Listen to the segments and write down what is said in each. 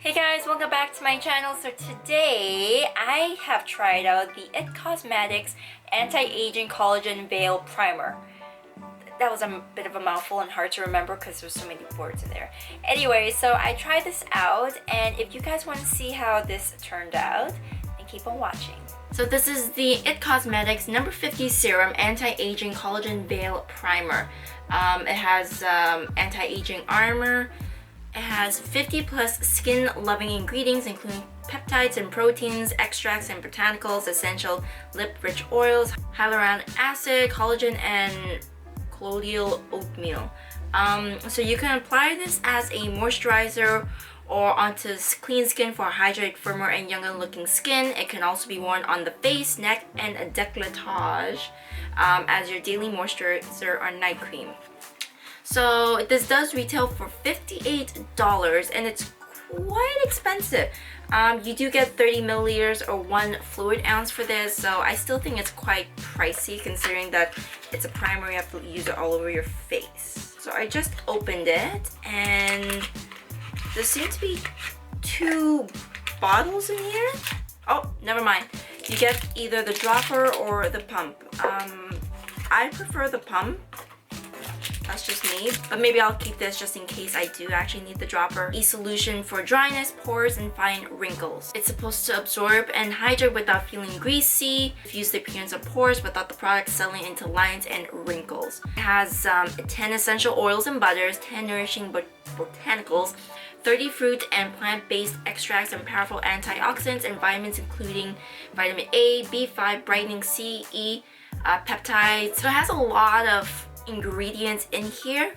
Hey guys, welcome back to my channel. So today I have tried out the IT Cosmetics Anti-Aging Collagen Veil Primer. That was a bit of a mouthful and hard to remember because there's so many words in there. Anyway, so I tried this out, and if you guys want to see how this turned out, then keep on watching. So this is the IT Cosmetics number 50 Serum Anti-Aging Collagen Veil Primer. It has anti-aging armor. It has 50 plus skin-loving ingredients including peptides and proteins, extracts and botanicals, essential lip-rich oils, hyaluronic acid, collagen, and colloidal oatmeal. So you can apply this as a moisturizer or onto clean skin for hydrated, firmer, and younger looking skin. It can also be worn on the face, neck, and a décolletage as your daily moisturizer or night cream. So this does retail for $58 and it's quite expensive. You do get 30 milliliters or 1 fluid ounce for this, so I still think it's quite pricey considering that it's a primer. You have to use it all over your face. So I just opened it and there seem to be 2 bottles in here. Oh, never mind. You get either the dropper or the pump. I prefer the pump. That's just me, but maybe I'll keep this just in case I do actually need the dropper. E-solution for dryness, pores, and fine wrinkles. It's supposed to absorb and hydrate without feeling greasy, diffuse the appearance of pores without the product settling into lines and wrinkles. It has 10 essential oils and butters, 10 nourishing botanicals, 30 fruit and plant-based extracts, and powerful antioxidants and vitamins including vitamin A, B5, brightening C, E, peptides. So it has a lot of ingredients in here,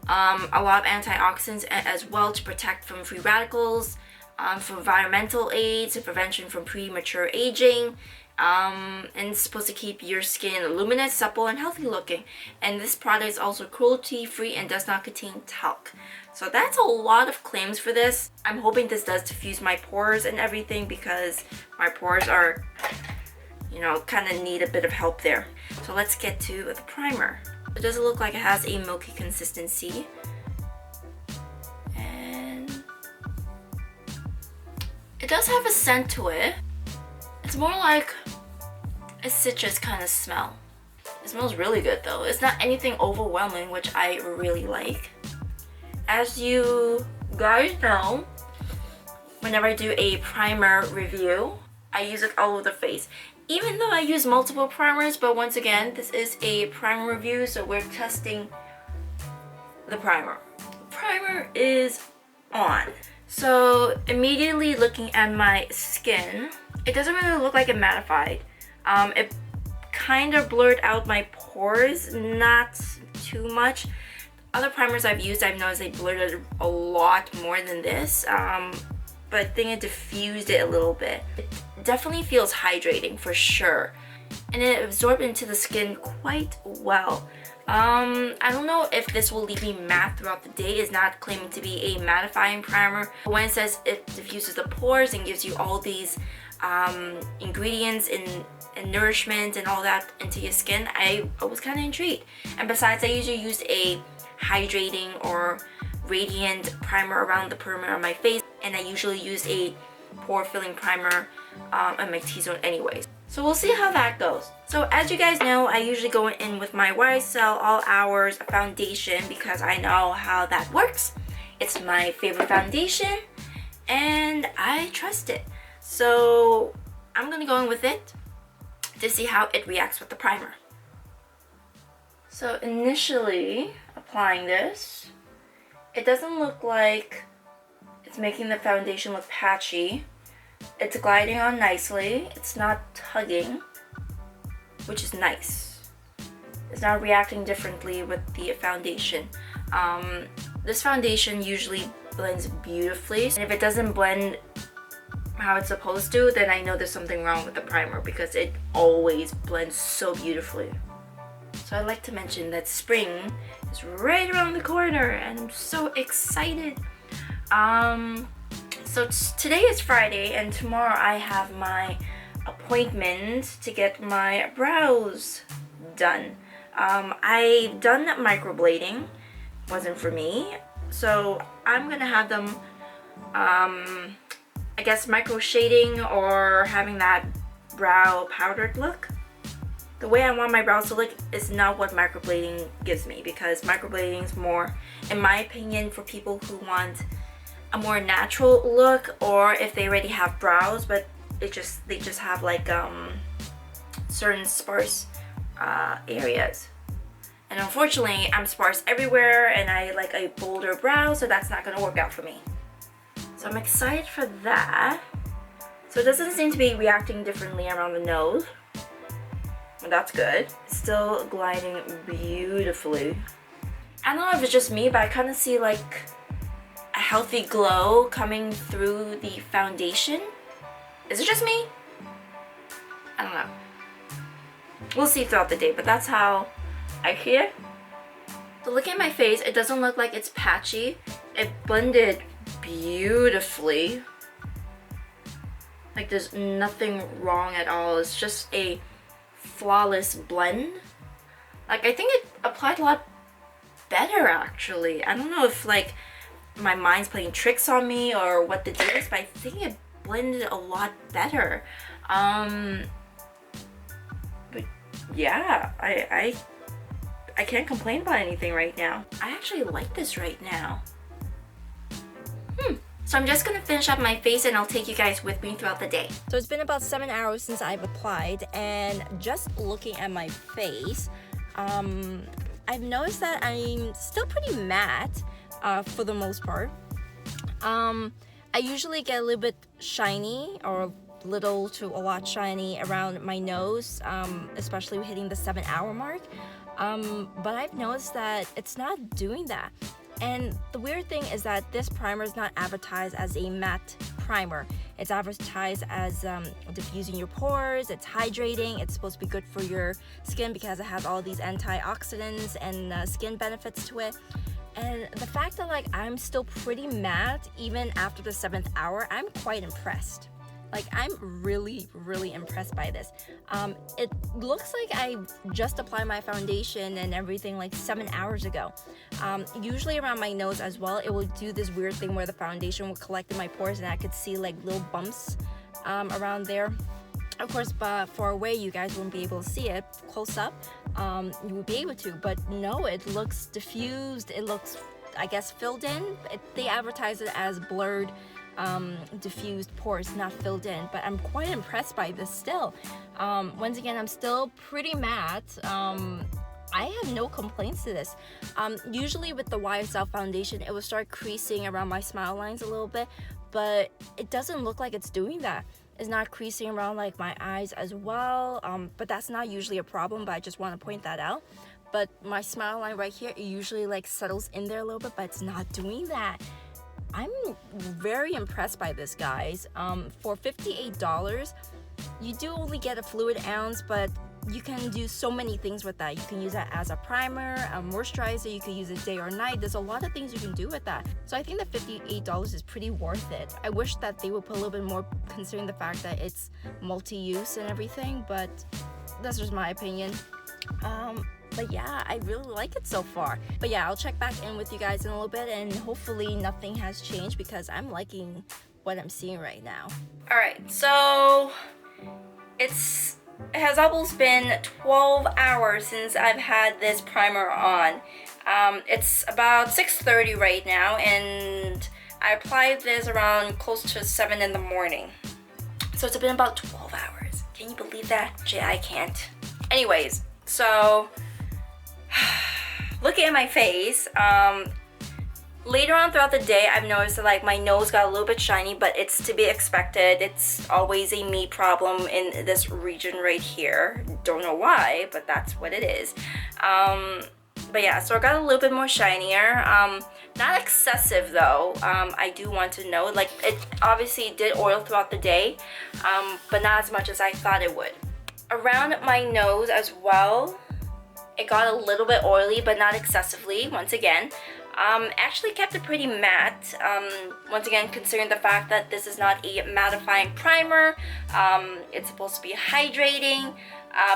a lot of antioxidants as well to protect from free radicals, for environmental aids, prevention from premature aging, and it's supposed to keep your skin luminous, supple, and healthy looking. And this product is also cruelty free and does not contain talc. So that's a lot of claims for this. I'm hoping this does diffuse my pores and everything because my pores are, you know, kind of need a bit of help there. So let's get to the primer. It doesn't look like it has a milky consistency. And it does have a scent to it. It's more like a citrus kind of smell. It smells really good though. It's not anything overwhelming, which I really like. As you guys know, whenever I do a primer review, I use it all over the face. Even though I use multiple primers, but once again, this is a primer review, so we're testing the primer. The primer is on. So immediately looking at my skin, it doesn't really look like it mattified. It kind of blurred out my pores, not too much. Other primers I've used, I've noticed they blurred it a lot more than this. But I think it diffused it a little bit. It definitely feels hydrating for sure, and it absorbed into the skin quite well. I don't know if this will leave me matte throughout the day. It's not claiming to be a mattifying primer. But when it says it diffuses the pores and gives you all these ingredients and nourishment and all that into your skin, I was kind of intrigued. And besides, I usually use a hydrating or radiant primer around the perimeter of my face, and I usually use a pore filling primer on my T-zone anyways. So we'll see how that goes. So as you guys know, I usually go in with my YSL All Hours foundation because I know how that works. It's my favorite foundation and I trust it. So I'm gonna go in with it to see how it reacts with the primer. So initially applying this, it doesn't look like it's making the foundation look patchy. It's gliding on nicely. It's not tugging, which is nice. It's not reacting differently with the foundation. This foundation usually blends beautifully. And if it doesn't blend how it's supposed to, then I know there's something wrong with the primer because it always blends so beautifully. So I'd like to mention that spring is right around the corner and I'm so excited. So today is Friday and tomorrow I have my appointment to get my brows done. I've done microblading, wasn't for me, so I'm gonna have them I guess micro shading or having that brow powdered look. The way I want my brows to look is not what microblading gives me, because microblading is more, in my opinion, for people who want a more natural look, or if they already have brows but they just have like certain sparse areas. And unfortunately, I'm sparse everywhere and I like a bolder brow, so that's not gonna work out for me. So I'm excited for that. So it doesn't seem to be reacting differently around the nose. Well, that's good. It's still gliding beautifully. I don't know if it's just me, but I kind of see like a healthy glow coming through the foundation. Is it just me? I don't know. We'll see throughout the day, but that's how I see it. So look at my face. It doesn't look like it's patchy. It blended beautifully. Like there's nothing wrong at all. It's just a flawless blend. Like I think it applied a lot better actually. I don't know if like my mind's playing tricks on me or what the deal is, but I think it blended a lot better. But yeah, I can't complain about anything right now. I actually like this right now. So I'm just gonna finish up my face and I'll take you guys with me throughout the day. So it's been about 7 hours since I've applied, and just looking at my face, I've noticed that I'm still pretty matte for the most part. I usually get a little bit shiny, or little to a lot shiny around my nose, especially hitting the 7-hour mark. But I've noticed that it's not doing that. And the weird thing is that this primer is not advertised as a matte primer. It's advertised as diffusing your pores, it's hydrating, it's supposed to be good for your skin because it has all these antioxidants and skin benefits to it. And the fact that like I'm still pretty matte even after the 7th hour, I'm quite impressed. Like I'm really impressed by this. It looks like I just applied my foundation and everything like 7 hours ago. Usually around my nose as well, it will do this weird thing where the foundation will collect in my pores and I could see like little bumps around there. Of course, but far away you guys won't be able to see it. Close up, you will be able to, but no, it looks diffused. It looks, I guess, filled in. They advertise it as blurred, diffused pores, not filled in, but I'm quite impressed by this still. Once again, I'm still pretty matte. I have no complaints to this. Usually with the YSL foundation, it will start creasing around my smile lines a little bit, but it doesn't look like it's doing that. It's not creasing around like my eyes as well, but that's not usually a problem, but I just want to point that out. But my smile line right here, it usually like settles in there a little bit, but it's not doing that. I'm very impressed by this, guys. For $58, you do only get a fluid ounce, but you can do so many things with that. You can use that as a primer, a moisturizer, you can use it day or night. There's a lot of things you can do with that. So I think that $58 is pretty worth it. I wish that they would put a little bit more, considering the fact that it's multi-use and everything, but that's just my opinion. But yeah, I really like it so far. But yeah, I'll check back in with you guys in a little bit, and hopefully nothing has changed because I'm liking what I'm seeing right now. Alright, so it has almost been 12 hours since I've had this primer on. It's about 6:30 right now, and I applied this around close to 7 in the morning. So it's been about 12 hours. Can you believe that? Jay, I can't. Anyways, so looking at my face, later on throughout the day, I've noticed that like my nose got a little bit shiny, but it's to be expected. It's always a me problem in this region right here. Don't know why, but that's what it is. But yeah, so I got a little bit more shinier. Not excessive though. I do want to know, like it obviously did oil throughout the day, but not as much as I thought it would. Around my nose as well, it got a little bit oily, but not excessively, once again. Actually kept it pretty matte, once again considering the fact that this is not a mattifying primer. It's supposed to be hydrating,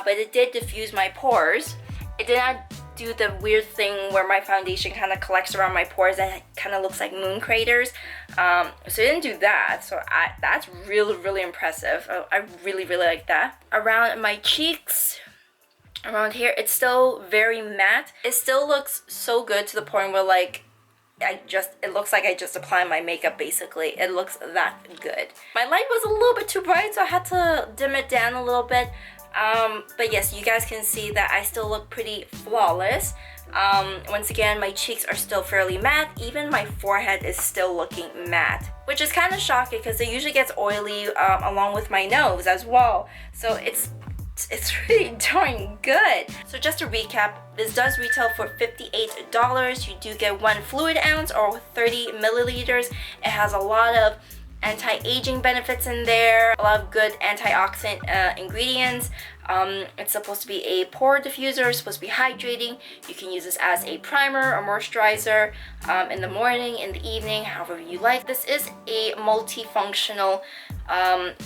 but it did diffuse my pores. It did not do the weird thing where my foundation kind of collects around my pores and it kind of looks like moon craters. So I didn't do that, so that's really impressive. I really like that. Around my cheeks, around here, it's still very matte. It still looks so good to the point where like it looks like I just applied my makeup basically. It looks that good. My light was a little bit too bright, so I had to dim it down a little bit. But yes, you guys can see that I still look pretty flawless. Once again, my cheeks are still fairly matte. Even my forehead is still looking matte, which is kind of shocking because it usually gets oily along with my nose as well. So it's really darn good. So just to recap, this does retail for $58. You do get 1 fluid ounce or 30 milliliters. It has a lot of anti-aging benefits in there, a lot of good antioxidant ingredients. It's supposed to be a pore diffuser, it's supposed to be hydrating. You can use this as a primer or moisturizer in the morning, in the evening, however you like. This is a multifunctional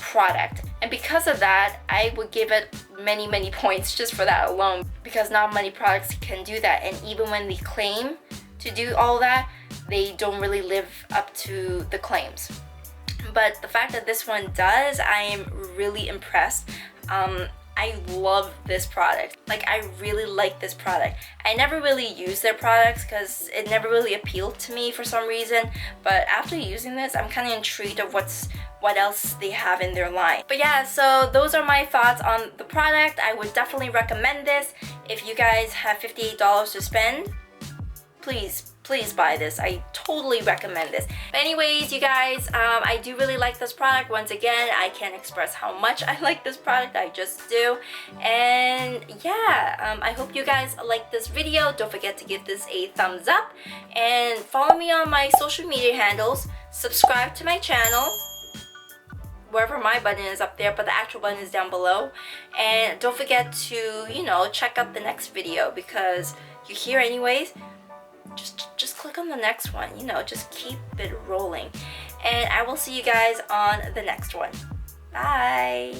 product, and because of that, I would give it many points just for that alone, because not many products can do that, and even when they claim to do all that, they don't really live up to the claims. But the fact that this one does, I am really impressed. I love this product. Like, I really like this product. I never really use their products because it never really appealed to me for some reason. But after using this, I'm kind of intrigued of what else they have in their line. But yeah, so those are my thoughts on the product. I would definitely recommend this. If you guys have $58 to spend, please buy this. I totally recommend this. But anyways, you guys, I do really like this product. Once again, I can't express how much I like this product. I just do. And yeah, I hope you guys like this video. Don't forget to give this a thumbs up and follow me on my social media handles. Subscribe to my channel, wherever my button is up there, but the actual button is down below. And don't forget to, you know, check out the next video, because you're here anyways. Just click on the next one, you know, just keep it rolling. And I will see you guys on the next one. Bye!